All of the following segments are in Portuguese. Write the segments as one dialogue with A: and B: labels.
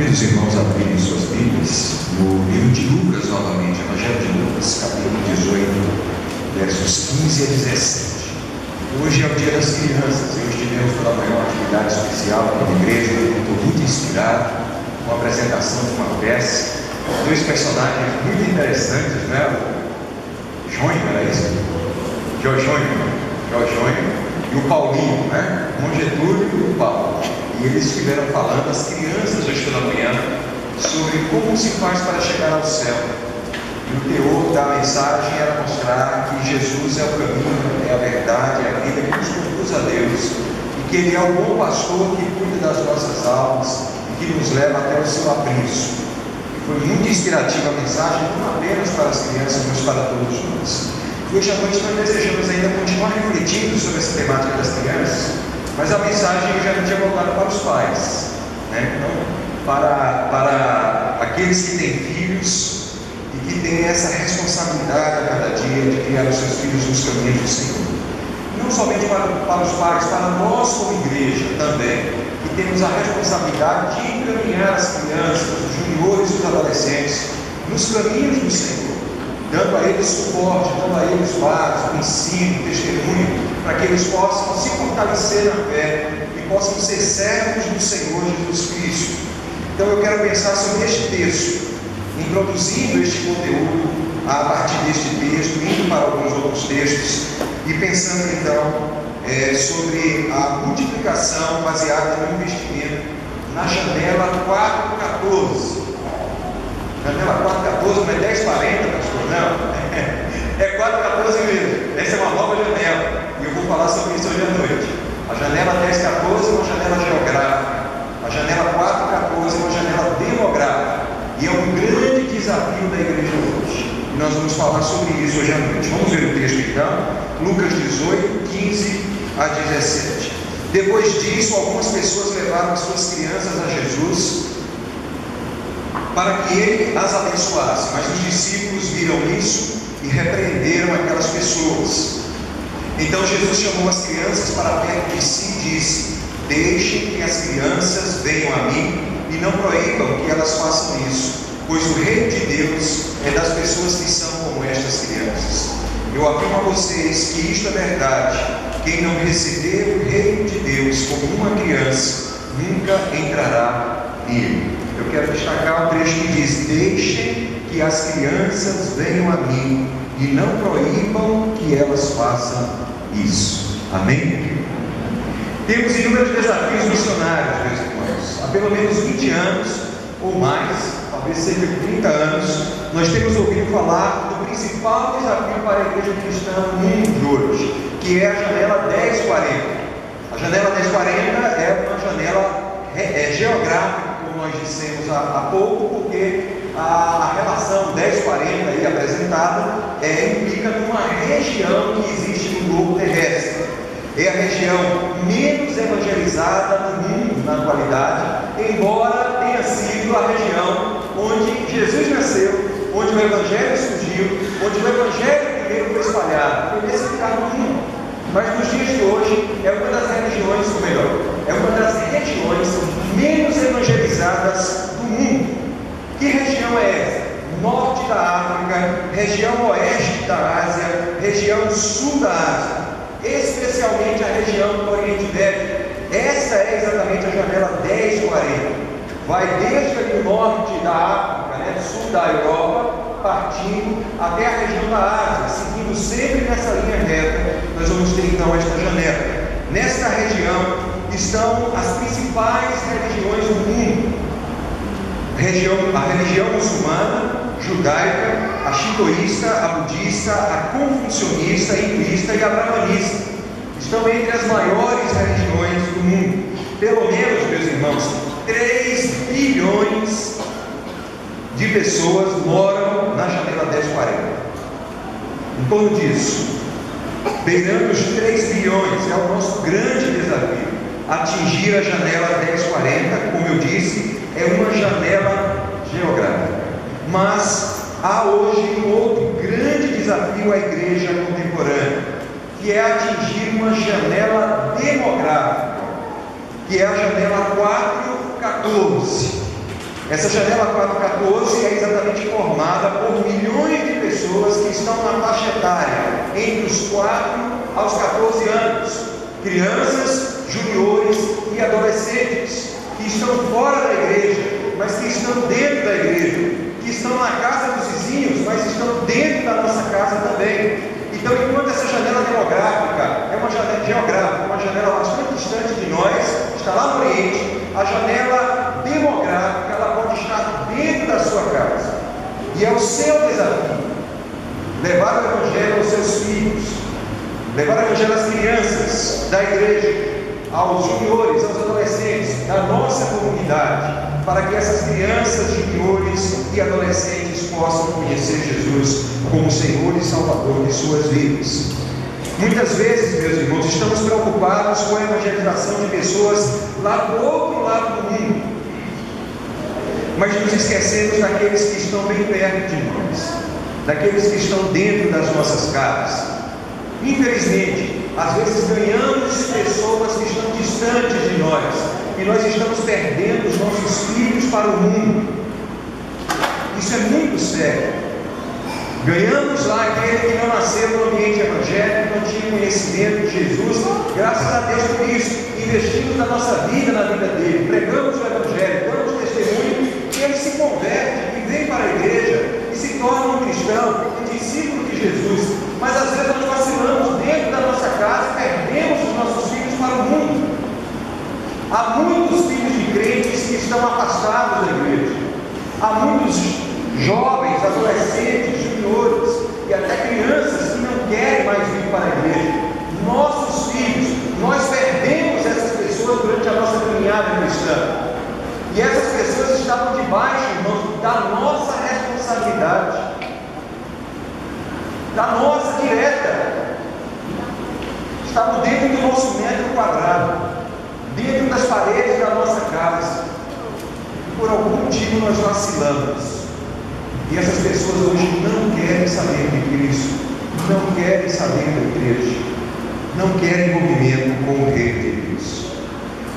A: Convido os irmãos a abrirem suas Bíblias no livro de Lucas, novamente, Evangelho de Lucas, capítulo 18, versos 15 a 17. Hoje é o dia das crianças. Hoje tivemos pela manhã uma atividade especial na igreja. Estou muito inspirado com a apresentação de uma peça. Dois personagens muito interessantes, né? Jônio, era isso? Jônio e o Paulinho, né? O Getúlio e o Paulo. E eles estiveram falando às crianças hoje pela manhã sobre como se faz para chegar ao céu. E o teor da mensagem era mostrar que Jesus é o caminho, é a verdade, é a vida que nos conduz a Deus, e que Ele é o bom pastor que cuida das nossas almas e que nos leva até o seu aprisco. Foi muito inspirativa a mensagem, não apenas para as crianças, mas para todos nós. E hoje à noite nós desejamos ainda continuar refletindo sobre essa temática das crianças, mas a mensagem eu já não tinha voltado para os pais, né? Então, para aqueles que têm filhos e que têm essa responsabilidade a cada dia de criar os seus filhos nos caminhos do Senhor. Não somente para os pais, para nós como igreja também, que temos a responsabilidade de encaminhar as crianças, os juniores e os adolescentes nos caminhos do Senhor, dando a eles suporte, dando a eles base, ensino, testemunho, para que eles possam se fortalecer na fé e possam ser servos do Senhor Jesus Cristo. Então eu quero pensar sobre este texto, introduzindo este conteúdo a partir deste texto, indo para alguns outros textos e pensando então sobre a multiplicação baseada no investimento na janela 4:14. Janela 4:14 não é 10:40, pastor? Não, é 4:14 mesmo. Essa é uma nova janela e eu vou falar sobre isso hoje à noite. A janela 10:14 é uma janela geográfica, a janela 4:14 é uma janela demográfica, e é um grande desafio da igreja hoje. E nós vamos falar sobre isso hoje à noite. Vamos ver o texto então, Lucas 18, 15 a 17. Depois disso, algumas pessoas levaram as suas crianças a Jesus para que ele as abençoasse, mas os discípulos viram isso e repreenderam aquelas pessoas. Então Jesus chamou as crianças para perto de si e disse: deixem que as crianças venham a mim e não proíbam que elas façam isso, pois o reino de Deus é das pessoas que são como estas crianças. Eu afirmo a vocês que isto é verdade: quem não receber o reino de Deus como uma criança, nunca entrará nele. Eu quero destacar o trecho que diz: deixem que as crianças venham a mim e não proíbam que elas façam isso. Amém? Temos inúmeros desafios missionários, meus irmãos. Há pelo menos 20 anos ou mais, talvez cerca de 30 anos, nós temos ouvido falar do principal desafio para a igreja cristã no mundo de hoje, que é a janela 10:40. A janela 10:40 é uma janela geográfica, como nós dissemos há pouco, porque a relação 10:40 aí apresentada implica numa região que existe no globo terrestre. É a região menos evangelizada do mundo na atualidade, embora tenha sido a região onde Jesus nasceu, onde o Evangelho surgiu, onde o Evangelho primeiro foi espalhado. Foi nesse lugar do mundo. Mas nos dias de hoje é uma das regiões, ou melhor, é uma das regiões menos evangelizadas do mundo. Que região é essa? Norte da África, região oeste da Ásia, região sul da Ásia, especialmente a região do Oriente Médio. Essa é exatamente a janela 10:40. Vai desde ali o norte da África, sul da Europa, partindo até a região da Ásia, seguindo sempre nessa linha reta. Nós vamos ter então esta janela. Nesta região estão as principais religiões do mundo: a religião muçulmana, judaica, a shintoísta, a budista, a confucionista, a hinduísta e a brahmanista. Estão entre as maiores religiões do mundo. Pelo menos, meus irmãos, 3 bilhões de pessoas moram na janela 10:40. Em torno disso, beirando os 3 bilhões, é o nosso grande desafio. Atingir a janela 10:40, como eu disse, é uma janela geográfica. Mas há hoje um outro grande desafio à igreja contemporânea, que é atingir uma janela demográfica, que é a janela 4:14. Essa janela 414 é exatamente formada por milhões de pessoas que estão na faixa etária entre os 4 aos 14 anos, crianças, juniores e adolescentes, que estão fora da igreja, mas que estão dentro da igreja, que estão na casa dos vizinhos, mas estão dentro da nossa casa também. Então, enquanto essa janela demográfica é uma janela geográfica, uma janela bastante distante de nós, está lá no Oriente, a janela demográfica, ela pode estar dentro da sua casa. E é o seu desafio levar o Evangelho aos seus filhos, levar o Evangelho às crianças da igreja, aos juniores, aos adolescentes da nossa comunidade, para que essas crianças, juniores e adolescentes possam conhecer Jesus como Senhor e Salvador de suas vidas. Muitas vezes, meus irmãos, estamos preocupados com a evangelização de pessoas lá do outro lado do mundo, mas nos esquecemos daqueles que estão bem perto de nós, daqueles que estão dentro das nossas casas. Infelizmente, às vezes ganhamos pessoas que estão distantes de nós, e nós estamos perdendo os nossos filhos para o mundo. Isso é muito sério. Ganhamos lá aquele que não nasceu no ambiente evangélico, não tinha conhecimento de Jesus, graças a Deus por isso, investimos na nossa vida, na vida dele, pregamos o Evangelho, damos testemunho, e ele se converte e vem para a igreja, e se torna um cristão, um discípulo de Jesus. Mas às vezes nós vacilamos dentro da nossa casa, perdemos os nossos filhos para o mundo. Há muitos filhos de crentes que estão afastados da igreja, há muitos jovens, adolescentes, juniores e até crianças que não querem mais vir para a igreja. Nossos filhos, nós perdemos essas pessoas durante a nossa caminhada cristã, e essas pessoas estavam debaixo, irmãos, da nossa responsabilidade, da nossa direta, estavam dentro do nosso metro quadrado, dentro das paredes da nossa casa, e por algum motivo nós vacilamos. E essas pessoas hoje não querem saber de Cristo, não querem saber da igreja, não querem envolvimento com o reino de Deus.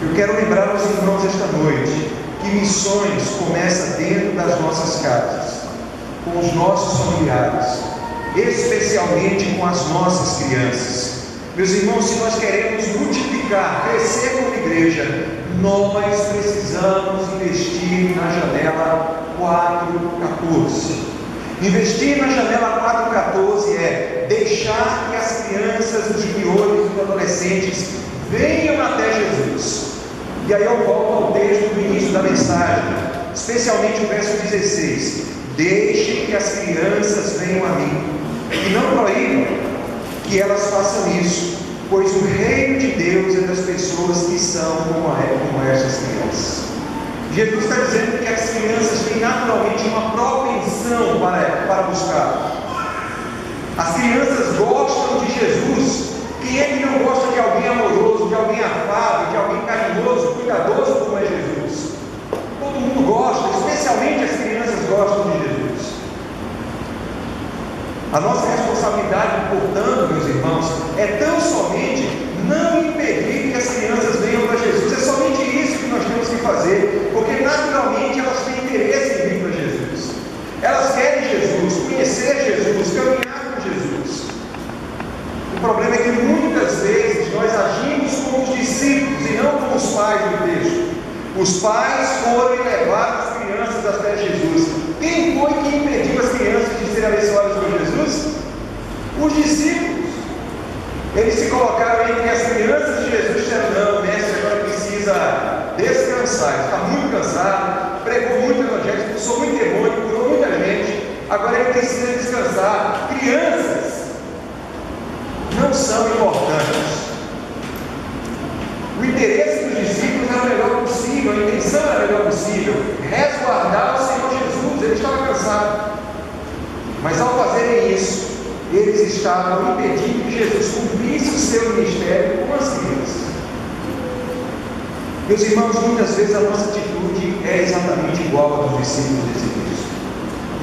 A: Eu quero lembrar aos irmãos esta noite que missões começam dentro das nossas casas, com os nossos familiares, especialmente com as nossas crianças. Meus irmãos, se nós queremos multiplicar, crescer como igreja, nós precisamos investir na janela 414. Investir na janela 414 é deixar que as crianças, os juniores e os adolescentes venham até Jesus. E aí eu volto ao texto do início da mensagem, especialmente o verso 16: deixe que as crianças venham a mim, e não proíbam que elas façam isso, pois o reino de Deus é das pessoas que são como essas crianças. Jesus está dizendo que as crianças têm naturalmente uma propensão para buscar. As crianças gostam de Jesus. Quem é que não gosta de alguém amoroso, de alguém afável, de alguém carinhoso, cuidadoso como é Jesus? Todo mundo gosta, especialmente as crianças gostam de Jesus. A nossa responsabilidade, portanto, meus irmãos, é tão somente não impedir que as crianças venham para Jesus. É somente isso que nós temos que fazer, porque naturalmente elas têm interesse em vir para Jesus. Elas querem Jesus, conhecer Jesus, caminhar com Jesus. O problema é que muitas vezes nós agimos como os discípulos e não como os pais do texto. Os pais foram e levaram as crianças até Jesus. Quem foi que impediu as crianças de serem abençoadas por Jesus? Os discípulos. Eles se colocaram entre as crianças de Jesus e disseram: não, o mestre agora precisa descansar, ele está muito cansado, pregou muito evangelho, expulsou muito demônio, curou muita gente, agora ele precisa descansar. Crianças não são importantes. O interesse dos discípulos era o melhor possível, a intenção era a melhor possível, resguardar o Senhor Jesus. Ele estava cansado, mas ao fazerem isso, eles estavam impedindo que Jesus cumprisse o seu ministério com as crianças. Meus irmãos, muitas vezes a nossa atitude é exatamente igual à dos discípulos desse texto.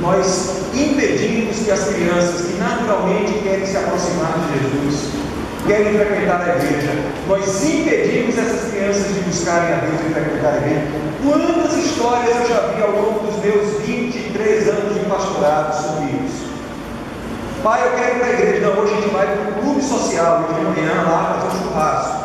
A: Nós impedimos que as crianças que naturalmente querem se aproximar de Jesus, querem frequentar a igreja, nós impedimos essas crianças de buscarem a Deus e frequentar a igreja. Quantas histórias eu já vi ao longo dos meus 23 anos de pastorado sobre isso. Pai, eu quero ir para a igreja. Não, hoje a gente vai para o clube social, hoje de manhã lá fazer um churrasco.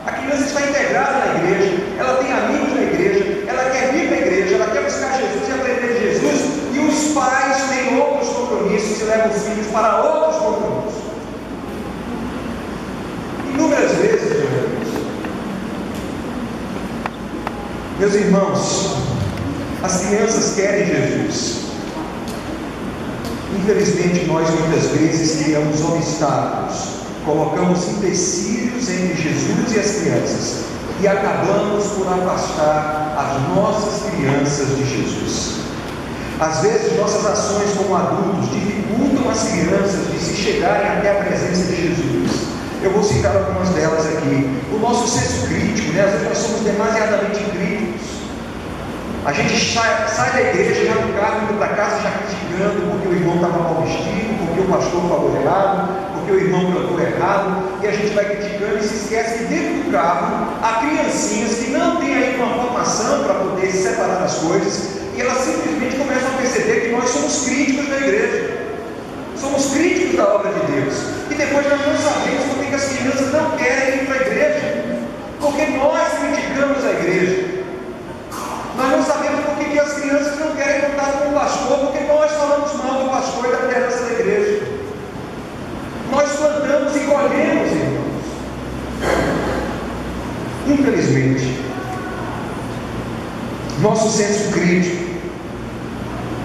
A: A criança está integrada na igreja, ela tem amigos na igreja, ela quer vir para a igreja, ela quer buscar Jesus e aprender de Jesus, e os pais têm outros compromissos e levam os filhos para outros compromissos. Inúmeras vezes, meus irmãos, as crianças querem Jesus. Infelizmente, nós muitas vezes criamos obstáculos, colocamos empecilhos entre Jesus e as crianças e acabamos por afastar as nossas crianças de Jesus. Às vezes, nossas ações como adultos dificultam as crianças de se chegarem até a presença de Jesus. Eu vou citar algumas delas aqui. O nosso senso crítico, às vezes nós somos demasiadamente críticos. A gente sai da igreja já no carro, indo para casa já criticando porque o irmão estava mal vestido, porque o pastor falou errado, porque o irmão cantou errado, e a gente vai criticando e se esquece que dentro do carro há criancinhas que não têm ainda uma formação para poder separar as coisas, e elas simplesmente começam a perceber que nós somos críticos da igreja, somos críticos da obra de Deus, e depois nós não sabemos por que as crianças não querem ir para a igreja, porque nós criticamos a igreja. Nós não sabemos por que as crianças não querem contar com o pastor, porque nós falamos mal do pastor e da liderança da igreja. Nós plantamos e colhemos, irmãos. Infelizmente, nosso senso crítico,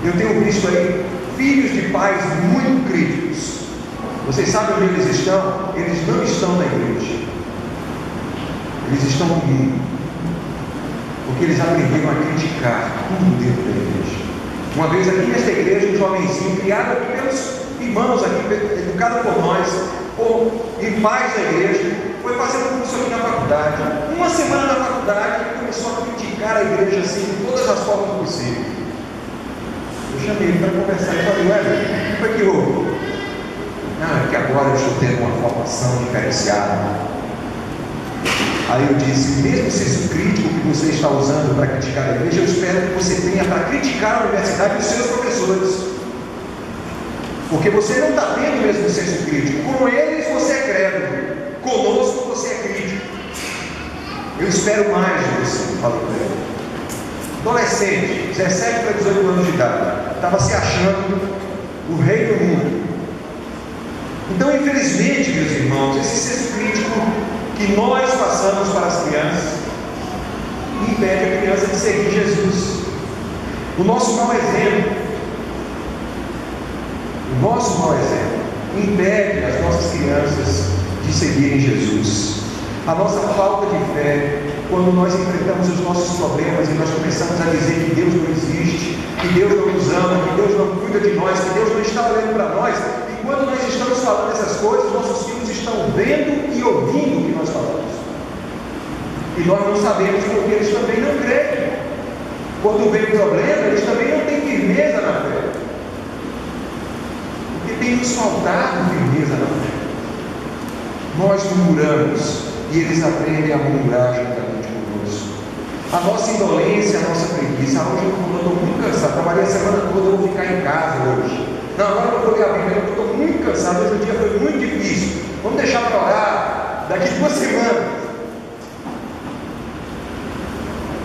A: eu tenho visto aí filhos de pais muito críticos. Vocês sabem onde eles estão? Eles não estão na igreja, eles estão no mundo. Porque eles aprenderam a criticar tudo dentro da igreja. Uma vez aqui nesta igreja, um jovenzinho criado aqui pelos irmãos, aqui, educado por nós, e pais da igreja, foi fazer um curso aqui na faculdade. Uma semana na faculdade, ele começou a criticar a igreja assim, de todas as formas possíveis. Eu chamei ele para conversar e falei: o que foi que houve? Não, é que agora eu estou tendo uma formação diferenciada. Aí eu disse: mesmo senso crítico que você está usando para criticar a igreja, eu espero que você tenha para criticar a universidade e os seus professores, porque você não está tendo o mesmo senso crítico. Com eles você é crédulo, conosco você é crítico. Eu espero mais de você, falou para ele. Adolescente, 17 para 18 anos de idade, estava se achando o rei do mundo. Então, infelizmente, meus irmãos, esse senso crítico que nós passamos para as crianças impede a criança de seguir Jesus. O nosso mau exemplo impede as nossas crianças de seguirem Jesus. A nossa falta de fé, quando nós enfrentamos os nossos problemas e nós começamos a dizer que Deus não existe, que Deus não nos ama, que Deus não cuida de nós, que Deus não está olhando para nós, e quando nós estamos falando essas coisas, nossos filhos estão vendo e ouvindo o que nós falamos. E nós não sabemos porque eles também não creem. Quando vem o problema, eles também não têm firmeza na fé. Porque tem nos faltado firmeza na fé. Nós murmuramos e eles aprendem a murmurar juntamente conosco. A nossa indolência, a nossa preguiça. Hoje eu estou muito cansado, trabalhei a semana toda, eu vou ficar em casa hoje. Não, agora eu vou ler a Bíblia, eu estou muito cansado, hoje o dia foi muito difícil. Vamos deixar para orar daqui 2 semanas.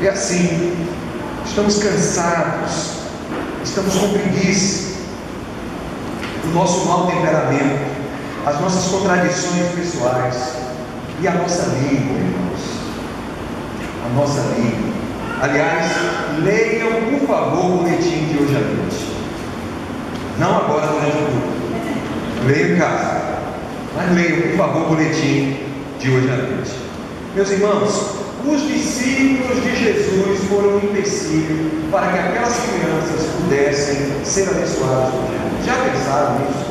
A: É assim, estamos cansados, estamos com preguiça. O nosso mau temperamento, as nossas contradições pessoais e a nossa língua, irmãos. A nossa língua. Aliás, leiam, por favor, o boletim de hoje à noite. Não agora durante o culto. Leiam em casa. Mas leiam, por favor, o boletim de hoje à noite. Meus irmãos, os discípulos de Jesus foram um empecilho para que aquelas crianças pudessem ser abençoadas por Jesus. Já pensaram nisso?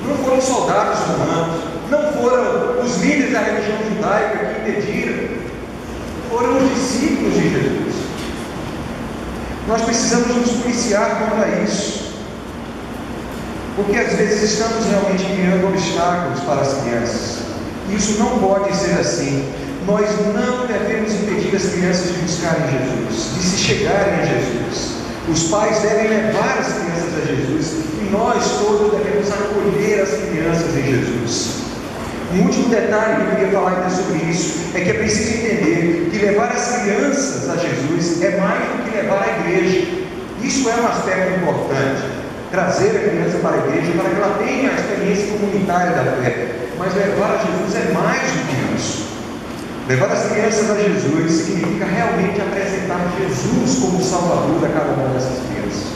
A: Não foram soldados romanos, não foram os líderes da religião judaica que impediram, foram os discípulos de Jesus. Nós precisamos nos policiar contra isso, porque às vezes estamos realmente criando obstáculos para as crianças. Isso não pode ser assim. Nós não devemos impedir as crianças de buscarem Jesus, de se chegarem a Jesus. Os pais devem levar as crianças a Jesus e nós todos devemos acolher as crianças em Jesus. Um último detalhe que eu queria falar ainda sobre isso é que é preciso entender que levar as crianças a Jesus é mais do que levar a igreja. Isso é um aspecto importante, trazer a criança para a igreja para que ela tenha a experiência comunitária da fé. Mas levar a Jesus é mais do que isso. Levar as crianças a Jesus significa realmente apresentar Jesus como Salvador a cada uma dessas crianças.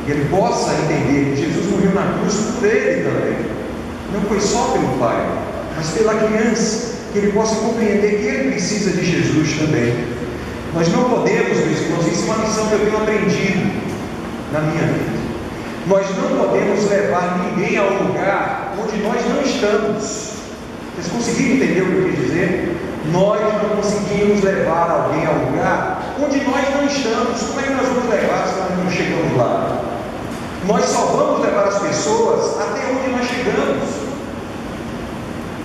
A: E ele possa entender que Jesus morreu na cruz por ele também. Não foi só pelo Pai, mas pela criança, que ele possa compreender que ele precisa de Jesus também. Nós não podemos, meus irmãos, isso é uma lição que eu tenho aprendido na minha vida. Nós não podemos levar ninguém a um lugar onde nós não estamos. Vocês conseguiram entender o que eu quis dizer? Nós não conseguimos levar alguém a um lugar onde nós não estamos. Como é que nós vamos levar se nós não chegamos lá? Nós só vamos levar as pessoas até onde nós chegamos.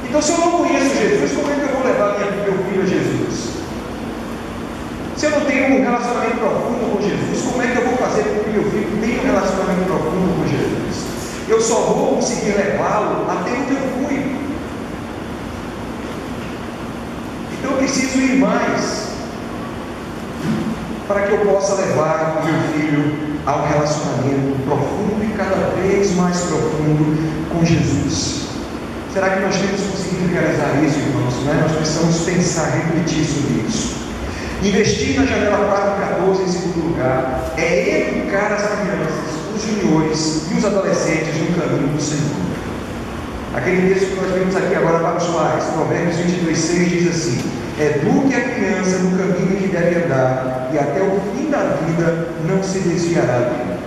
A: Então, se eu não conheço Jesus, como é que eu vou levar meu filho a Jesus? Se eu não tenho um relacionamento profundo com Jesus, como é que eu vou fazer com que meu filho tenha um relacionamento profundo com Jesus? Eu só vou conseguir levá-lo até onde eu fui. Então eu preciso ir mais para que eu possa levar o meu filho a um relacionamento profundo e cada vez mais profundo com Jesus. Será que nós temos conseguido realizar isso, irmãos? Nós precisamos pensar, refletir sobre isso. Investir na janela 414 em segundo lugar é educar as crianças, os juniores e os adolescentes no caminho do Senhor. Aquele texto que nós vemos aqui agora para os pais, Provérbios 22:6 diz assim: eduque a criança no caminho que deve andar, e até o fim da vida não se desviará dele.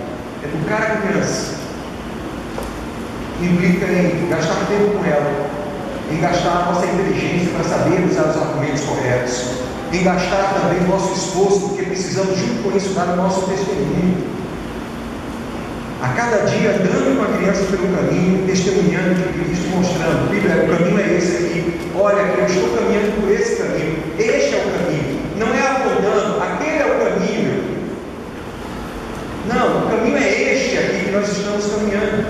A: Educar a criança implica em gastar tempo com ela, em gastar a nossa inteligência para saber usar os argumentos corretos, em gastar também o nosso esforço, porque precisamos, junto com isso, dar o nosso testemunho. A cada dia, andando com a criança pelo caminho, testemunhando de Cristo, mostrando: Bíblia, o caminho é esse aqui, olha, eu estou caminhando por esse caminho, este é o caminho. Não é apontando, aquele é o caminho. Não, o caminho é este aqui que nós estamos caminhando.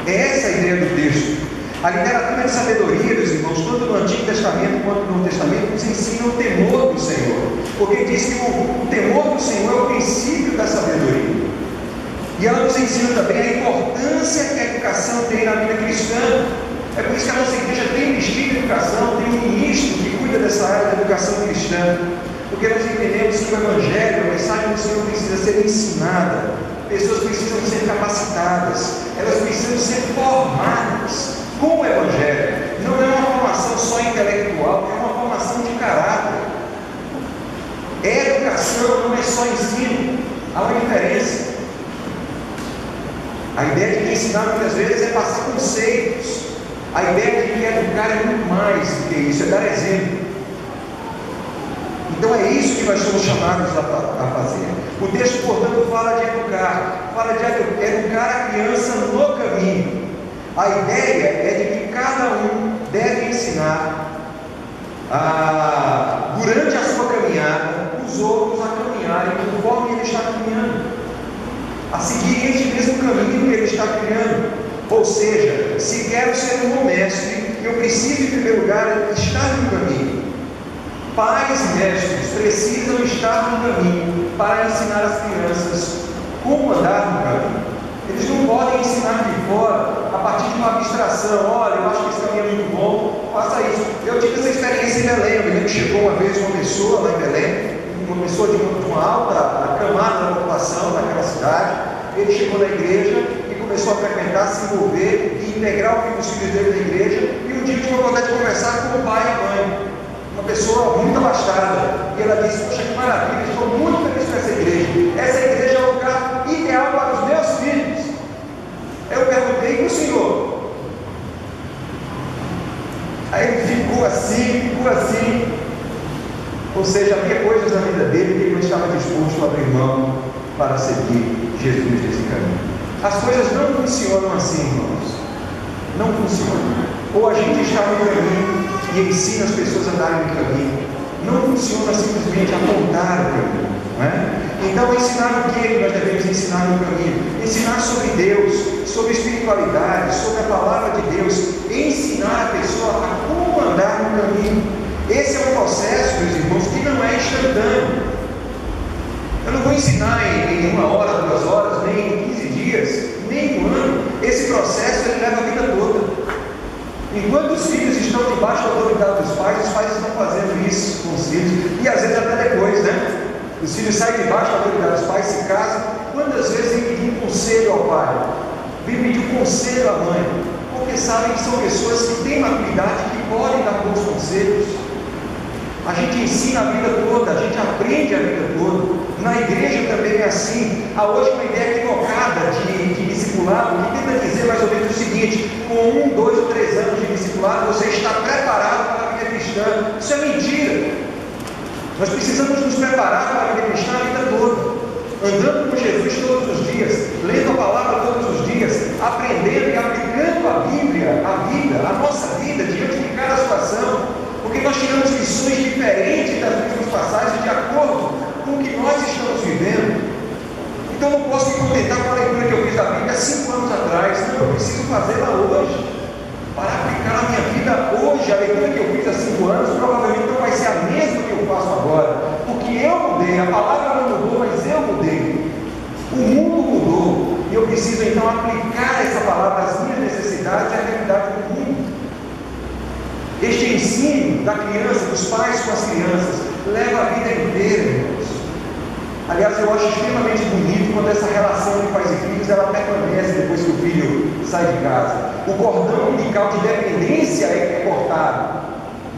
A: É essa a ideia do texto. A literatura de sabedoria, meus irmãos, tanto no Antigo Testamento quanto no Novo Testamento, nos ensina o temor do Senhor, porque diz que o temor do Senhor é o princípio da sabedoria. E ela nos ensina também a importância que a educação tem na vida cristã. É por isso que a nossa igreja tem investido em educação, tem um ministro que cuida dessa área da educação cristã, porque nós entendemos que o Evangelho, a mensagem do Senhor, precisa ser ensinada, pessoas precisam ser capacitadas, elas precisam ser formadas com o Evangelho. Não é uma formação só intelectual, é uma formação de caráter. Educação não é só ensino, há uma diferença. A ideia de que ensinar muitas vezes é passar conceitos. A ideia de que educar é muito mais do que isso, é dar exemplo. Então é isso que nós somos chamados a fazer. O texto, portanto, fala de educar a criança no caminho. A ideia é de que cada um deve ensinar, durante a sua caminhada, os outros a caminharem conforme ele está caminhando, a seguir este mesmo caminho que ele está criando. Ou seja, se quero ser um bom mestre, eu preciso, em primeiro lugar, estar no caminho. Pais e mestres precisam estar no caminho para ensinar as crianças como andar no caminho. Eles não podem ensinar de fora, a partir de uma abstração: olha, eu acho que esse caminho é muito bom, faça isso. Eu tive essa experiência em Belém. Eu me lembro que chegou uma vez uma pessoa lá em Belém, uma pessoa de uma alta camada da população daquela cidade. Ele chegou na igreja e começou a frequentar, se envolver e integrar os filhos dele na igreja. E um dia tive a vontade de conversar com o pai e a mãe, uma pessoa muito abastada, e ela disse: poxa, que maravilha, estou muito feliz com essa igreja. Essa igreja é o lugar ideal para os meus filhos. Eu perguntei: para o senhor? Aí ele ficou assim. Ou seja, havia coisas na vida dele que ele não estava disposto a abrir mão para seguir Jesus nesse caminho. As coisas não funcionam assim, irmãos. Não funcionam. Ou a gente está no caminho e ensina as pessoas a andarem no caminho. Não funciona simplesmente apontar o caminho, não é? Então, ensinar o que nós devemos ensinar no caminho? Ensinar sobre Deus, sobre espiritualidade, sobre a palavra de Deus. Ensinar a pessoa a como andar no caminho. Esse é um processo, meus irmãos, que não é instantâneo. Eu não vou ensinar em 1 hora, 2 horas, nem em 15 dias, nem em 1 ano. Esse processo ele leva a vida toda. Enquanto os filhos estão debaixo da autoridade dos pais, os pais estão fazendo isso com os filhos, e às vezes até depois, né? Os filhos saem debaixo da autoridade dos pais, se casam. Quantas vezes vêm pedir um conselho ao pai, vêm pedir um conselho à mãe, porque sabem que são pessoas que têm maturidade, que podem dar bons conselhos. A gente ensina a vida toda, a gente aprende a vida toda. Na igreja também é assim. Há hoje uma ideia equivocada de discipulado, que tenta dizer mais ou menos o seguinte: com 1, 2 ou 3 anos de discipulado, você está preparado para a vida cristã. Isso é mentira. Nós precisamos nos preparar para a vida cristã a vida toda, andando com Jesus todos os dias, lendo a palavra todos os dias, aprendendo e aplicando a Bíblia, a vida, a nossa vida, diante de cada situação. Porque nós tiramos lições diferentes das últimas passagens de acordo com o que nós estamos vivendo. Então não posso me contentar com a leitura que eu fiz da Bíblia 5 anos atrás. Não, eu preciso fazê-la hoje, para aplicar na minha vida hoje. A leitura que eu fiz há 5 anos provavelmente não vai ser a mesma que eu faço agora, porque eu mudei, a palavra não mudou, mas eu mudei. O mundo mudou, e eu preciso então aplicar essa palavra às minhas necessidades e à realidade do mundo. Este ensino da criança, dos pais com as crianças, leva a vida inteira, irmãos. Aliás, eu acho extremamente bonito quando essa relação de pais e filhos, ela permanece depois que o filho sai de casa. O cordão umbilical de dependência é cortado,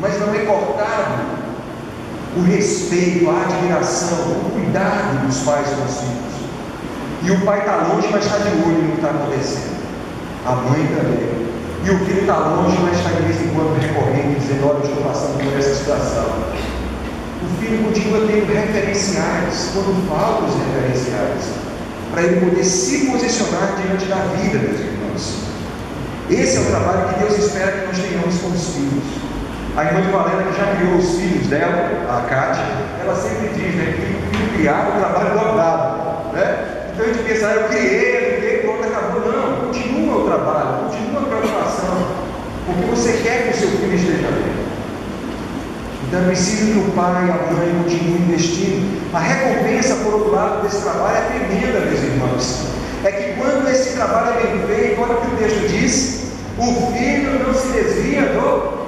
A: mas não é cortado o respeito, a admiração, o cuidado dos pais com os filhos. E o pai está longe, mas está de olho no que está acontecendo. A mãe também. E o filho está longe, mas está de vez em quando recorrendo e dizendo: olha, eu estou passando por essa situação. O filho continua tendo referenciais, quando faltam os referenciais, para ele poder se posicionar diante da vida, meus irmãos. Esse é o trabalho que Deus espera que nós tenhamos com os filhos. A irmã de Valena, que já criou os filhos dela, a Kátia, ela sempre diz, né, que o filho criado é o trabalho dobrado, né? Então a gente pensa: eu criei, pronto, acabou. Não, continua o trabalho, continua a preocupação, porque você quer que o seu filho esteja bem. Então é preciso que o pai e a mãe continuem investindo. A recompensa, por outro lado, desse trabalho é tremenda, meus irmãos. É que quando esse trabalho é bem feito, olha o que o texto diz: o filho não se desvia do...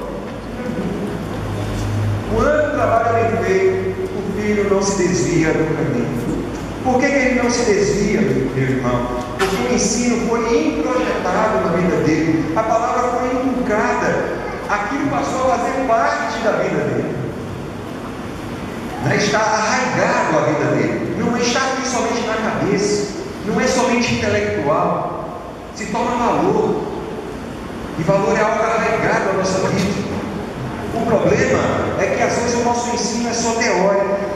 A: Quando o trabalho é bem feito, o filho não se desvia do caminho. Por que ele não se desvia, meu irmão? Porque o ensino foi introjetado na vida dele, a palavra foi inculcada, aquilo passou a fazer parte da vida dele, está arraigado a vida dele, não está aqui somente na cabeça, não é somente intelectual, se torna valor, e valor é algo arraigado à nossa vida. O problema é que às vezes o nosso ensino é só teórico.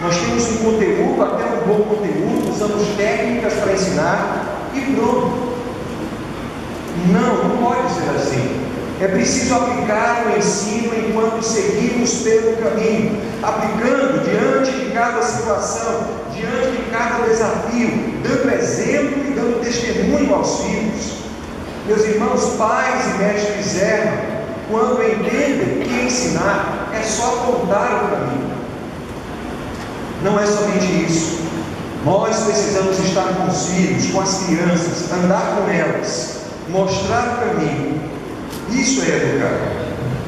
A: Nós temos um conteúdo, até um bom conteúdo, usamos técnicas para ensinar e pronto. Não pode ser assim. É preciso aplicar o ensino enquanto seguimos pelo caminho, aplicando diante de cada situação, diante de cada desafio, dando exemplo e dando testemunho aos filhos. Meus irmãos, pais e mestres erram quando entendem que ensinar é só apontar o caminho. Não é somente isso. Nós precisamos estar com os filhos, com as crianças, andar com elas, mostrar o caminho. Isso é educar.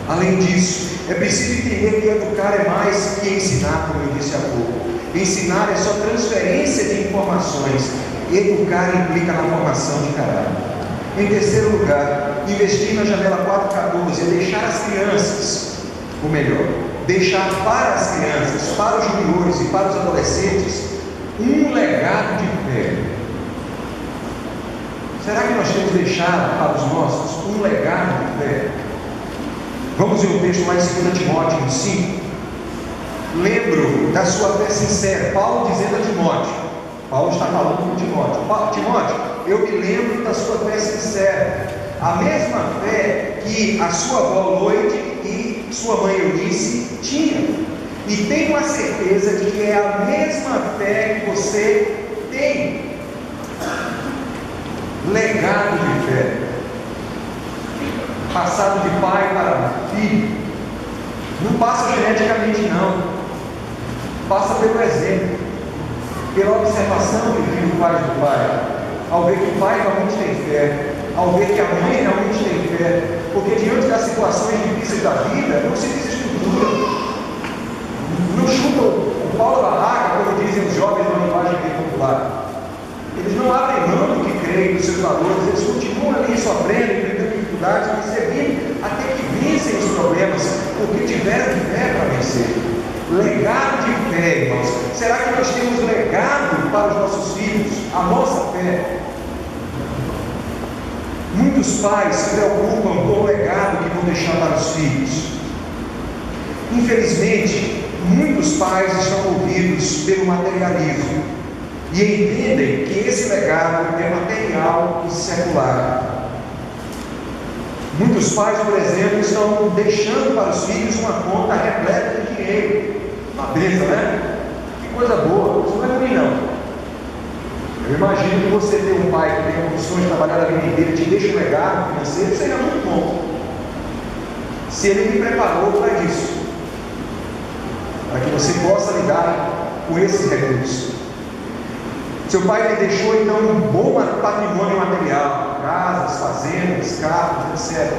A: Além disso, é preciso entender que educar é mais que ensinar, como eu disse há pouco. Ensinar é só transferência de informações. Educar implica na formação de caráter. Em terceiro lugar, investir na janela 414 é deixar as crianças, ou melhor, deixar para as crianças, para os juniores e para os adolescentes, um legado de fé. Será que nós temos deixado para os nossos um legado de fé? Vamos ver um texto lá em 2 Timóteo 5. Lembro da sua fé sincera. Paulo dizendo a Timóteo. Paulo está falando com Timóteo. Timóteo, eu me lembro da sua fé sincera. A mesma fé que a sua avó Loide e que sua mãe Eunice tinha. E tenho a certeza de que é a mesma fé que você tem. Legado de fé, passado de pai para filho. Não passa geneticamente, não. Passa pelo exemplo, pela observação que o filho faz do pai, ao ver que o pai realmente tem fé, ao ver que a mãe realmente tem fé, porque diante das situações difíceis da vida, não se desestrutura, não chuta o pau da barraca, como dizem os jovens na linguagem popular. Eles não abrem mão do que creem, dos seus valores, eles continuam ali sofrendo, enfrentando dificuldades, percebendo até que vencem os problemas, porque tiveram fé para vencer. Legado de fé, irmãos. Será que nós temos legado para os nossos filhos? A nossa fé. Muitos pais se preocupam com o legado que vão deixar para os filhos. Infelizmente, muitos pais estão movidos pelo materialismo e entendem que esse legado é material e secular. Muitos pais, por exemplo, estão deixando para os filhos uma conta repleta de dinheiro. Uma bênção, né? Que coisa boa, isso não é ruim, não. Eu imagino que você ter um pai que tem condições de trabalhar a vida inteira e te deixa um legado financeiro, seria muito bom. Se ele me preparou para isso, para que você possa lidar com esses recursos. Seu pai lhe deixou então um bom patrimônio material, casas, fazendas, carros, etc.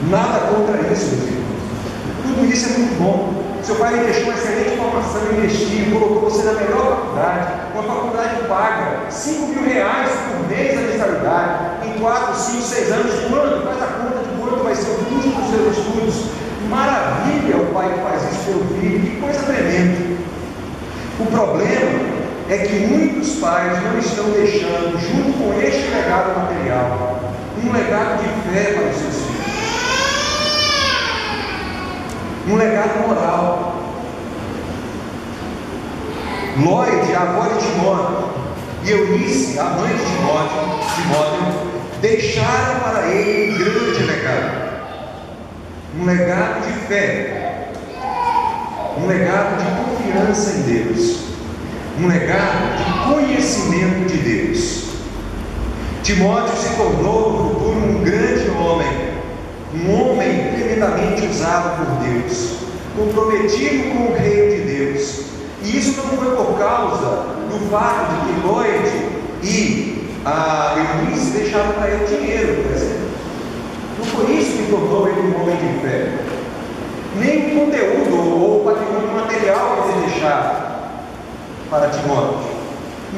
A: Nada contra isso, meus irmãos. Tudo isso é muito bom. Seu pai lhe deixou uma excelente formação, investiu, colocou você na melhor faculdade, uma faculdade paga, R$5.000 por mês a mensalidade, em 4, 5, 6 anos, quando? Faz a conta de quanto vai ser o custo dos seus estudos. Maravilha o pai que faz isso pelo filho, que coisa tremenda. O problema é que muitos pais não estão deixando, junto com este legado material, um legado de fé para os seus filhos. Um legado moral. Lloyd, a avó de Timóteo, e Eunice, a mãe de Timóteo, deixaram para ele um grande legado. Um legado de fé. Um legado de confiança em Deus. Um legado de conhecimento de Deus. Timóteo se tornou no futuro um grande homem, um homem tremendamente usado por Deus, comprometido com o reino de Deus. E isso não foi por causa do fato de que Lloyd e a Eunice deixaram para ele dinheiro, por exemplo. Não foi isso que tornou ele um homem de fé. Nem o conteúdo ou o patrimônio material que eles deixaram para Timóteo,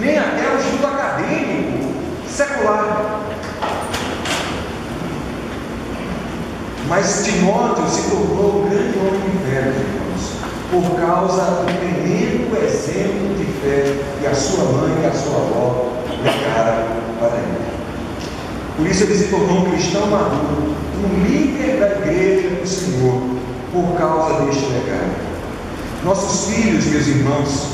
A: nem até o estudo acadêmico secular. Mas Timóteo se tornou um grande homem de fé, meus irmãos, por causa do tremendo exemplo de fé que a sua mãe e a sua avó legaram para ele. Por isso ele se tornou um cristão maduro, um líder da igreja do Senhor, por causa deste legado. Nossos filhos, meus irmãos,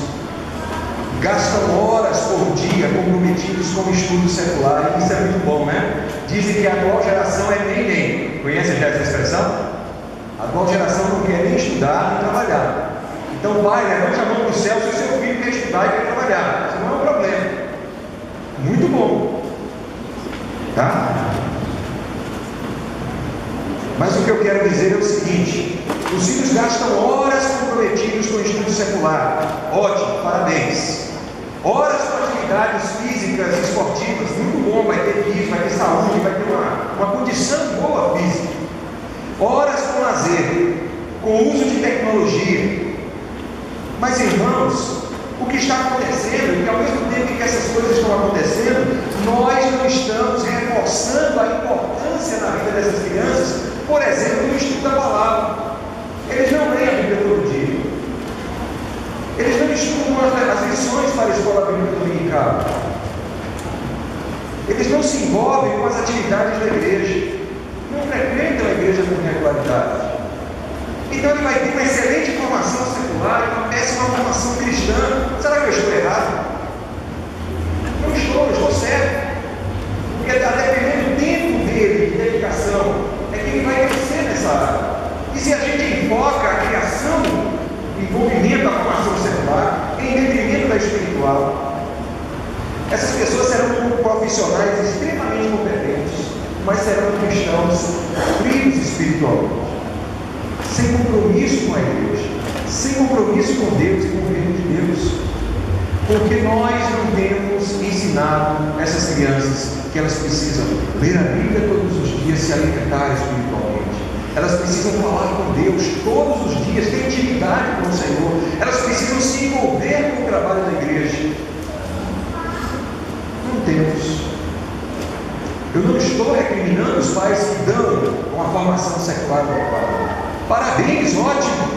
A: gastam horas por dia comprometidos com o estudo secular, e isso é muito bom, né? Dizem que a atual geração é nem. Conhece já essa expressão? A atual geração não quer nem estudar nem trabalhar. Então, pai, levante a mão para o céu se o seu filho quer estudar e quer trabalhar. Isso não é um problema. Muito bom. Tá? Mas o que eu quero dizer é o seguinte: os filhos gastam horas comprometidos com o estudo secular. Ótimo, parabéns. Horas com atividades físicas, esportivas, muito bom, vai ter físico, vai ter saúde, vai ter uma condição boa física. Horas com lazer, com uso de tecnologia. Mas, irmãos, o que está acontecendo é que ao mesmo tempo que essas coisas estão acontecendo, nós não estamos reforçando a importância na vida dessas crianças, por exemplo, no estudo da palavra. Eles não leem a Bíblia todo dia. Eles não estudam as lições para a escola bíblica dominical. Eles não se envolvem com as atividades da igreja. Não frequentam a igreja com regularidade. Então ele vai ter uma excelente formação secular e uma péssima formação cristã. Será que eu estou errado? Não estou, eu estou certo. Porque até dependendo do tempo dele, de dedicação, é que ele vai crescer nessa área. E se
B: detrimento da formação secular, em detrimento da espiritual. Essas pessoas serão profissionais extremamente competentes, mas serão cristãos frios espiritualmente, sem compromisso com a igreja, sem compromisso com Deus e com o reino de Deus, porque nós não temos ensinado essas crianças que elas precisam ler a Bíblia todos os dias, se alimentar espiritualmente. Elas precisam falar com Deus todos os dias, ter intimidade com o Senhor. Elas precisam se envolver com o trabalho da igreja. Não temos. Eu não estou recriminando os pais que dão uma formação secular adequada. Parabéns, ótimo.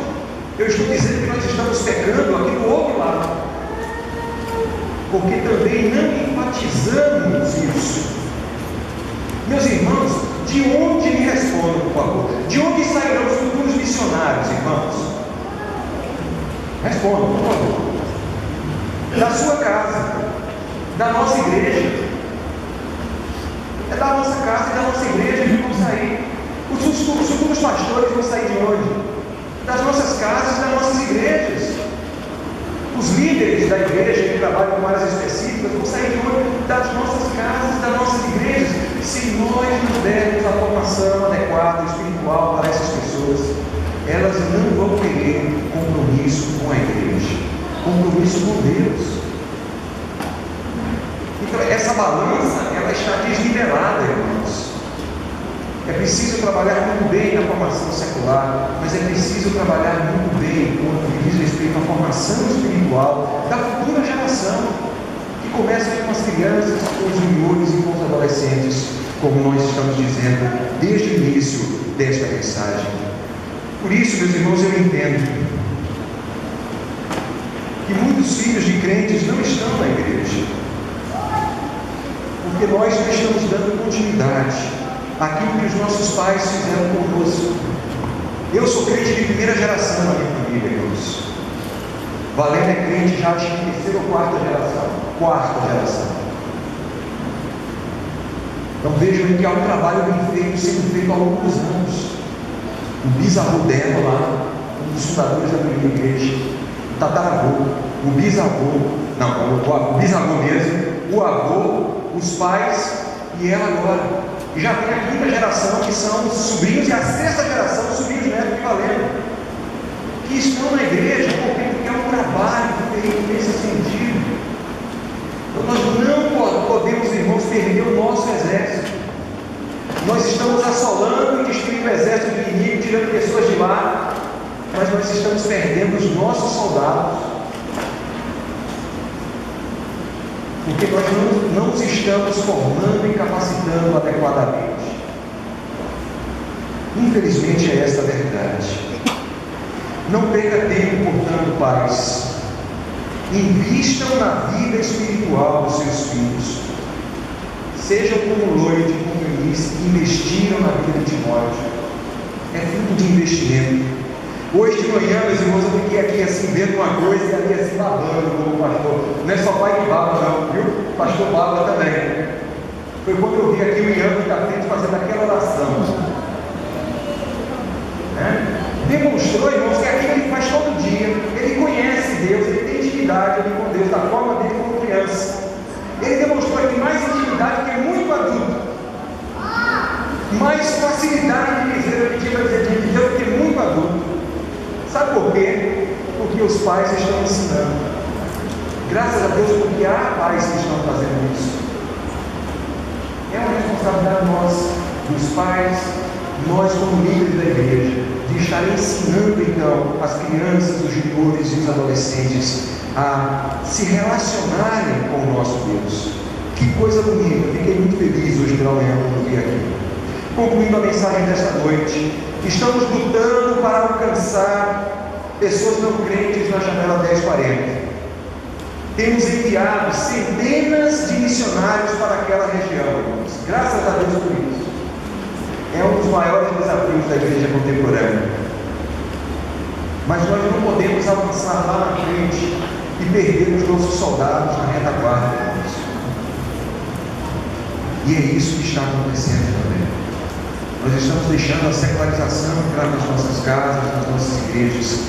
B: Eu estou dizendo que nós estamos pecando aqui do outro lado, porque também não enfatizamos isso. Meus irmãos, de onde me respondam, por favor? De onde sairão os futuros missionários, irmãos? Respondam, por favor. Da sua casa, da nossa igreja. É da nossa casa e da nossa igreja que vão sair. Os futuros pastores vão sair de onde? Das nossas casas e das nossas igrejas. Os líderes da igreja que trabalham com áreas específicas vão sair de onde? Das nossas casas e das nossas igrejas. Se nós não dermos a formação adequada, espiritual para essas pessoas, elas não vão querer compromisso com a igreja, compromisso com Deus. Então essa balança, ela está desnivelada, irmãos. É preciso trabalhar muito bem na formação secular, mas é preciso trabalhar muito bem quando diz respeito à formação espiritual da futura geração, que começa com as crianças, com os juniores e com os adolescentes, como nós estamos dizendo desde o início desta mensagem. Por isso, meus irmãos, eu entendo que muitos filhos de crentes não estão na igreja, porque nós não estamos dando continuidade àquilo que os nossos pais fizeram conosco. Eu sou crente de primeira geração na minha família, irmãos. Valendo é crente já de terceira ou quarta geração. Quarta geração. Então vejam aí que há um trabalho bem feito, sendo feito há alguns anos. O bisavô dela lá, um dos fundadores da primeira igreja, o tataravô, o bisavô, não, o bisavô mesmo, o avô, os pais e ela agora. E já tem a quinta geração, que são os sobrinhos, e a sexta geração, os sobrinhos netos de Valendo, que estão na igreja, porque é um trabalho feito nesse sentido. Então nós não podemos, irmãos, perder o nosso exército. Nós estamos assolando e destruindo o exército do inimigo, tirando pessoas de lá, mas nós estamos perdendo os nossos soldados, porque nós não nos estamos formando e capacitando adequadamente. Infelizmente é esta a verdade. Não perca tempo, portanto, pais. Invistam na vida espiritual dos seus filhos. Sejam como Loide e como Eunice, que investiram na vida de Timóteo. É fruto de investimento. Hoje de manhã, meus irmãos, eu fiquei aqui assim, vendo uma coisa e ali assim, babando como pastor. Não é só pai que baba não, viu? O pastor baba também. Foi quando eu vi aqui o Ian que está frente fazendo aquela oração. Demonstrou, irmãos, que aquilo ele faz todo dia. Ele conhece Deus, ele tem intimidade ali com Deus, da forma dele como criança. Ele demonstrou que tem mais intimidade que muito adulto. Mais facilidade de dizer o que tinha para dizer de Deus do que muito adulto. Sabe por quê? Porque os pais estão ensinando. Graças a Deus, porque há pais que estão fazendo isso. É uma responsabilidade nossa, dos pais, nós como líderes da igreja, de estar ensinando então as crianças, os juniores e os adolescentes a se relacionarem com o nosso Deus. Que coisa bonita, fiquei muito feliz hoje pela manhã quando vi aqui. Concluindo a mensagem desta noite, estamos lutando para alcançar pessoas não crentes na janela 1040. Temos enviado centenas de missionários para aquela região, irmãos. Graças a Deus por isso. É um dos maiores desafios da igreja contemporânea. Mas nós não podemos avançar lá na frente e perder os nossos soldados na retaguarda, irmãos. E é isso que está acontecendo também. Nós estamos deixando a secularização entrar nas nossas casas, nas nossas igrejas,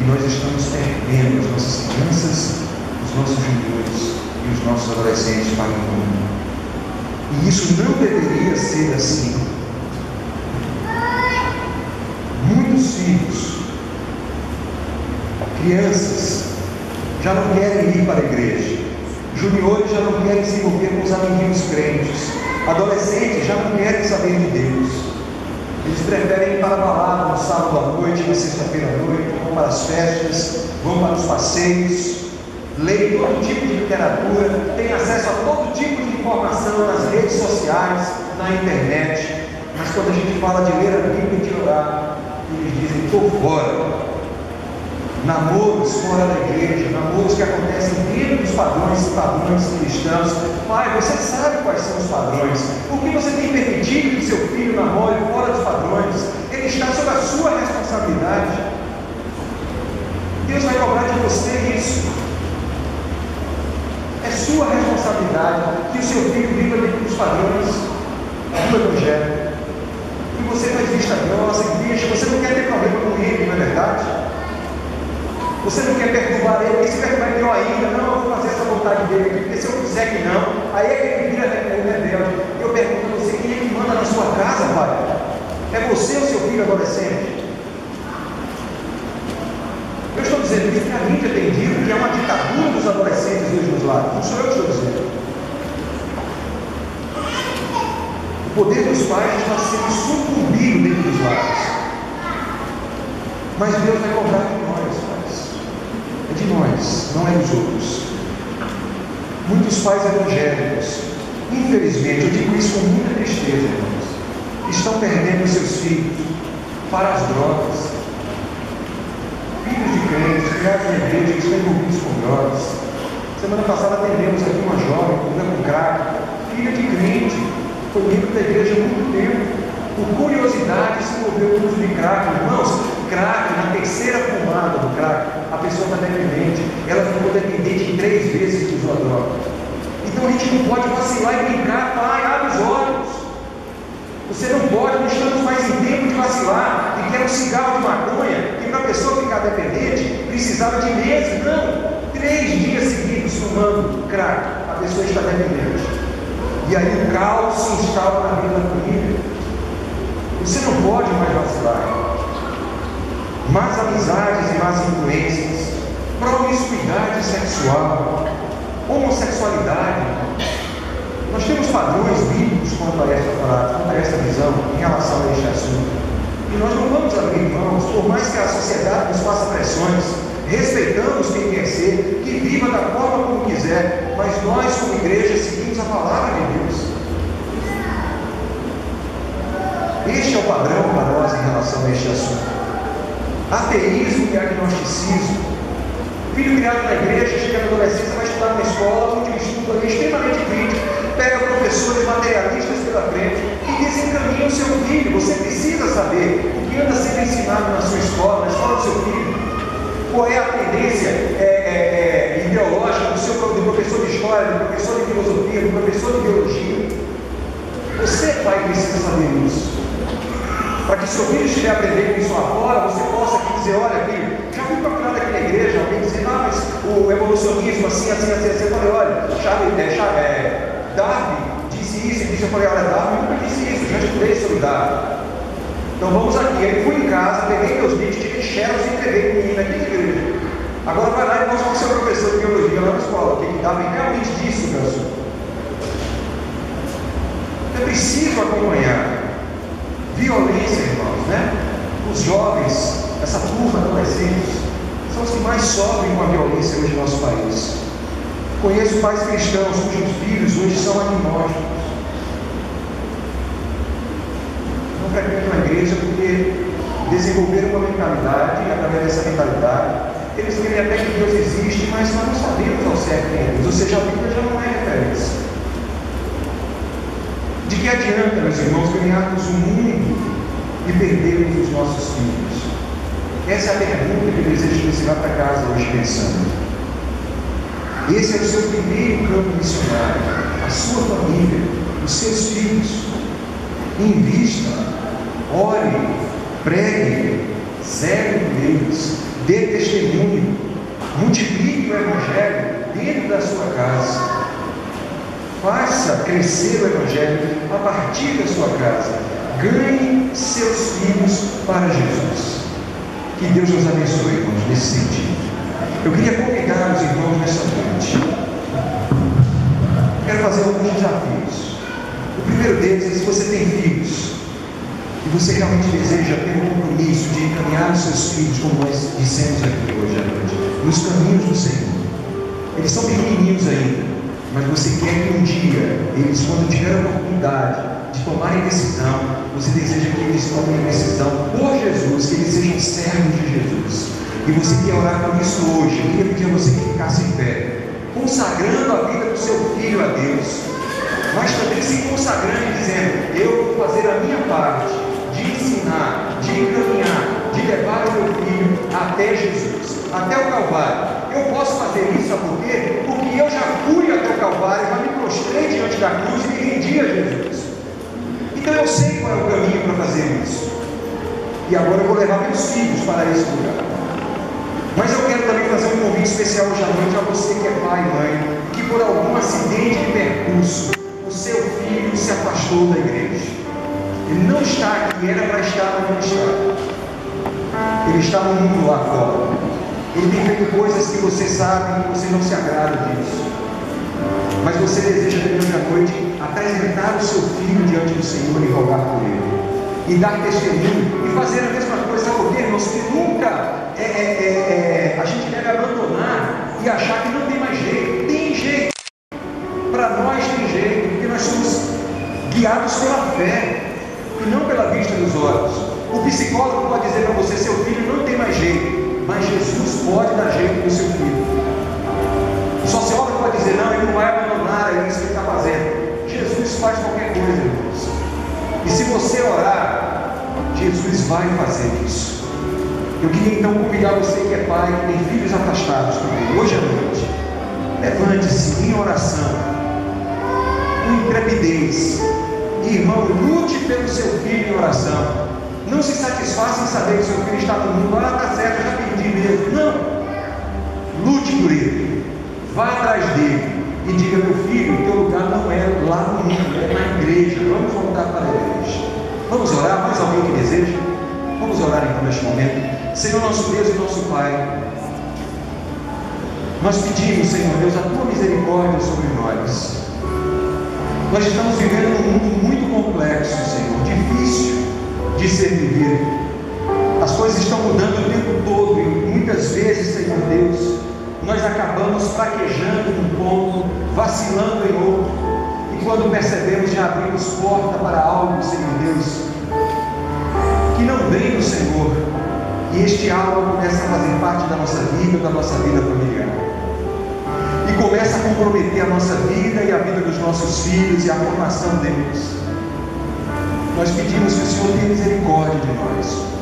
B: e nós estamos perdendo as nossas crianças, os nossos juniores e os nossos adolescentes para o mundo. E isso não deveria ser assim. Muitos filhos, crianças, já não querem ir para a igreja. Juniores já não querem se envolver com os amiguinhos crentes. Adolescentes já não querem saber de Deus. Eles preferem ir para a balada no sábado à noite, na sexta-feira à noite, vão para as festas, vão para os passeios, leem todo tipo de literatura, têm acesso a todo tipo de informação nas redes sociais, na internet. Mas quando a gente fala de ler a Bíblia e de orar, eles dizem: estou fora. Namoros fora da igreja, namoros que acontecem dentro dos padrões cristãos. Pai, você sabe quais são os padrões. Por que você tem permitido que seu filho namore fora dos padrões? Ele está sob a sua responsabilidade. Deus vai cobrar de você isso. É sua responsabilidade que o seu filho viva dentro dos padrões do Evangelho. E você faz vista grossa, igreja, você não quer ter problema com ele, não é verdade? Você não quer perturbar ele, porque se perturbar ele ainda, não, eu vou fazer essa vontade dele aqui, porque se eu quiser que não, aí é que ele vira rebelde. Eu pergunto a você: quem é que manda na sua casa, pai? É você ou seu filho adolescente? Eu estou dizendo isso porque a mídia tem dito que é uma ditadura dos adolescentes hoje nos lares. Não sou eu que estou dizendo. O poder dos pais está sendo sucumbido dentro dos lares. Mas Deus vai cobrar de nós, pais. É de nós, não é dos outros. Muitos pais evangélicos, infelizmente, eu digo isso com muita tristeza, irmãos, estão perdendo seus filhos para as drogas. Filhos de crentes, criados na igreja, que estão envolvidos com drogas. Semana passada atendemos aqui uma jovem com crack, filha de crente, foi membro da igreja há muito tempo. Por curiosidade, se envolveu com o uso de crack. Irmãos, crack, na terceira fumada do crack, a pessoa está dependente. Ela ficou dependente 3 vezes que usou a droga. Então a gente não pode vacilar e brincar. Pai, abre os olhos. Você não pode, não estamos mais em tempo de vacilar. E quer um cigarro de maconha, que para a pessoa ficar dependente, precisava de meses. Não, 3 dias seguidos fumando crack, a pessoa está dependente. E aí o caos se instala na vida da família. Você não pode mais vacilar. Más amizades e más influências, promiscuidade sexual, homossexualidade. Nós temos padrões bíblicos quanto a esta visão em relação a este assunto. E nós não vamos abrir mãos, por mais que a sociedade nos faça pressões. Respeitamos quem quer ser, que viva da forma como quiser, mas nós, como igreja, seguimos a palavra de Deus. Este é o padrão para nós em relação a este assunto. Ateísmo e agnosticismo. Filho criado na igreja, chega na adolescência, vai estudar na escola, onde o estudo é extremamente crítico, pega professores materialistas pela frente e desencaminha o seu filho. Você precisa saber o que anda sendo ensinado na sua escola, na escola do seu filho. Qual é a tendência ideológica do professor de história, do professor de filosofia, do professor de biologia. Você, pai, precisa saber isso. Para que seu filho estiver aprendendo isso lá fora, você possa aqui dizer: olha, filho, já fui procurado aqui na igreja, alguém dizer: ah, mas o evolucionismo assim. Eu falei: olha, Darwin disse isso e disse. Eu falei: olha, Darwin nunca disse isso, já estudei sobre Darwin. Então vamos aqui. Aí fui em casa, peguei meus vídeos, tirei xerox e entreguei para o menino aqui na igreja. Agora vai lá e mostra para o seu professor de biologia lá na escola, o que Darwin realmente disse, professor. É preciso acompanhar. Violência, irmãos, né? Os jovens, essa turma adolescentes, são os que mais sofrem com a violência hoje no nosso país. Conheço pais cristãos cujos filhos hoje são agnósticos. Não frequentam a igreja porque desenvolveram uma mentalidade, e através dessa mentalidade, eles querem até que Deus existe, mas nós não sabemos ao certo quem é Deus. Ou seja, a Bíblia já não é referência. De que adianta, meus irmãos, ganharmos o mundo e perdermos os nossos filhos? Essa é a pergunta que eu desejo que você vá para casa hoje pensando. Esse é o seu primeiro campo missionário, a sua família, os seus filhos. Invista, ore, pregue, zele por eles, dê testemunho, multiplique o Evangelho dentro da sua casa. Faça crescer o Evangelho a partir da sua casa. Ganhe seus filhos para Jesus. Que Deus nos abençoe, irmãos, nesse sentido. Eu queria convidar os irmãos nessa noite. Quero fazer alguns desafios. O primeiro deles é: se você tem filhos e você realmente deseja ter um compromisso de encaminhar os seus filhos, como nós dissemos aqui hoje à noite, nos caminhos do Senhor. Eles são pequenininhos ainda, mas você quer que um dia, eles, quando tiverem a oportunidade de tomarem decisão, você deseja que eles tomem a decisão por Jesus, que eles sejam servos de Jesus. E você quer orar por isso hoje. Eu queria pedir a você que ficasse em pé, consagrando a vida do seu filho a Deus, mas também se consagrando e dizendo: eu vou fazer a minha parte de ensinar, de encaminhar, de levar o meu filho até Jesus, até o Calvário. Eu posso fazer isso, sabe por quê? Porque eu já fui até o Calvário, já me prostrei diante da cruz e me rendi a Jesus. Então eu sei qual é o caminho para fazer isso. E agora eu vou levar meus filhos para esse lugar. Mas eu quero também fazer um convite especial hoje à noite a você que é pai e mãe, que por algum acidente de percurso, o seu filho se afastou da igreja. Ele não está aqui, era para estar, mas não está. Ele está no mundo lá fora. Ele tem feito coisas que você sabe e você não se agrada disso. Mas você deseja hoje à noite apresentar o seu filho diante do Senhor e rogar por ele. E dar testemunho e fazer a mesma coisa, sabe por quê, irmãos? Que nunca a gente deve abandonar e achar que não tem mais jeito. Tem jeito. Para nós tem jeito, porque nós somos guiados pela fé e não pela vista dos olhos. O psicólogo pode dizer para você: seu filho não tem mais jeito, mas Jesus pode dar jeito no seu filho. O sociólogo pode dizer: não, ele não vai abandonar, é isso que ele está fazendo. Jesus faz qualquer coisa, irmãos. E se você orar, Jesus vai fazer isso. Eu queria então convidar você que é pai, que tem filhos afastados também, hoje à noite, levante-se em oração, com intrepidez. Irmão, lute pelo seu filho em oração. Não se satisfaça em saber que seu filho está no mundo. Olha, está certo, eu já perdi mesmo. Não. Lute por ele. Vá atrás dele e diga: meu filho, o teu lugar não é lá no mundo, é na igreja. Vamos voltar para a igreja. Vamos orar? Mais alguém que deseja? Vamos orar então neste momento. Senhor nosso Deus e nosso Pai, nós pedimos, Senhor Deus, a tua misericórdia sobre nós. Nós estamos vivendo num mundo muito complexo, Senhor, difícil de ser vivido. As coisas estão mudando o tempo todo e muitas vezes, Senhor Deus, nós acabamos fraquejando num ponto, vacilando em outro, e quando percebemos, já abrimos porta para algo, Senhor Deus, que não vem do Senhor, e este algo começa a fazer parte da nossa vida familiar, e começa a comprometer a nossa vida e a vida dos nossos filhos e a formação deles. Nós pedimos que o Senhor tenha misericórdia de nós,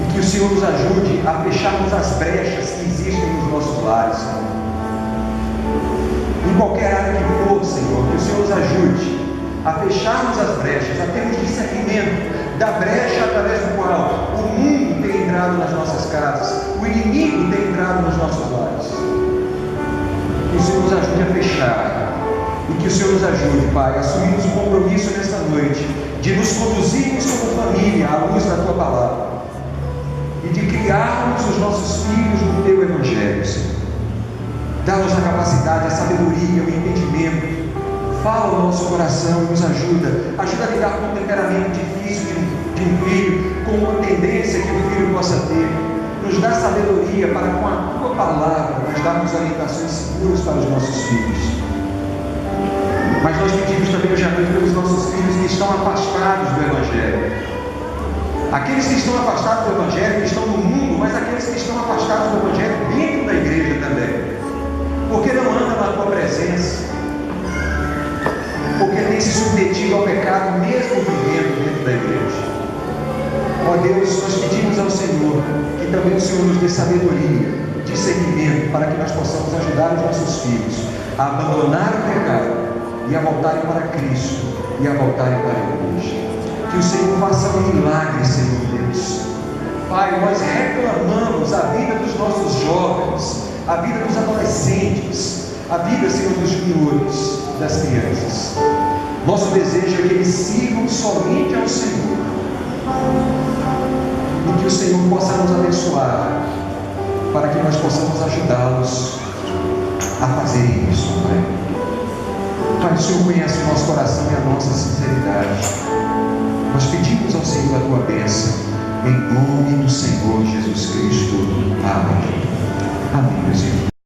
B: e que o Senhor nos ajude a fecharmos as brechas que existem nos nossos lares, Senhor. Em qualquer área que for, Senhor, que o Senhor nos ajude a fecharmos as brechas, a termos discernimento da brecha através do qual o mundo tem entrado nas nossas casas, o inimigo tem entrado nos nossos lares. Que o Senhor nos ajude a fechar, e que o Senhor nos ajude, Pai, a assumirmos o compromisso nesta noite de nos conduzirmos como família à luz da Tua Palavra e de criarmos os nossos filhos no Teu Evangelho, Senhor. Dá-nos a capacidade, a sabedoria, o entendimento. Fala o nosso coração e nos ajuda a lidar com um temperamento difícil de um filho, com uma tendência que o filho possa ter. Nos dá sabedoria para, com a Tua Palavra, nós darmos orientações seguras para os nossos filhos. Mas nós pedimos também hoje à noite pelos nossos filhos que estão afastados do Evangelho. Aqueles que estão afastados do Evangelho, que estão no mundo, mas aqueles que estão afastados do Evangelho dentro da igreja também. Porque não andam na Tua presença. Porque tem se submetido ao pecado mesmo vivendo dentro da igreja. Ó Deus, nós pedimos ao Senhor que também o Senhor nos dê sabedoria, discernimento, para que nós possamos ajudar os nossos filhos a abandonar o pecado e a voltarem para Cristo e a voltarem para a igreja. Que o Senhor faça um milagre, Senhor Deus. Pai, nós reclamamos a vida dos nossos jovens, a vida dos adolescentes, a vida, Senhor, dos miúdos, das crianças. Nosso desejo é que eles sirvam somente ao Senhor, e que o Senhor possa nos abençoar, para que nós possamos ajudá-los a fazerem isso, Pai. Pai, o Senhor conhece o nosso coração e a nossa sinceridade.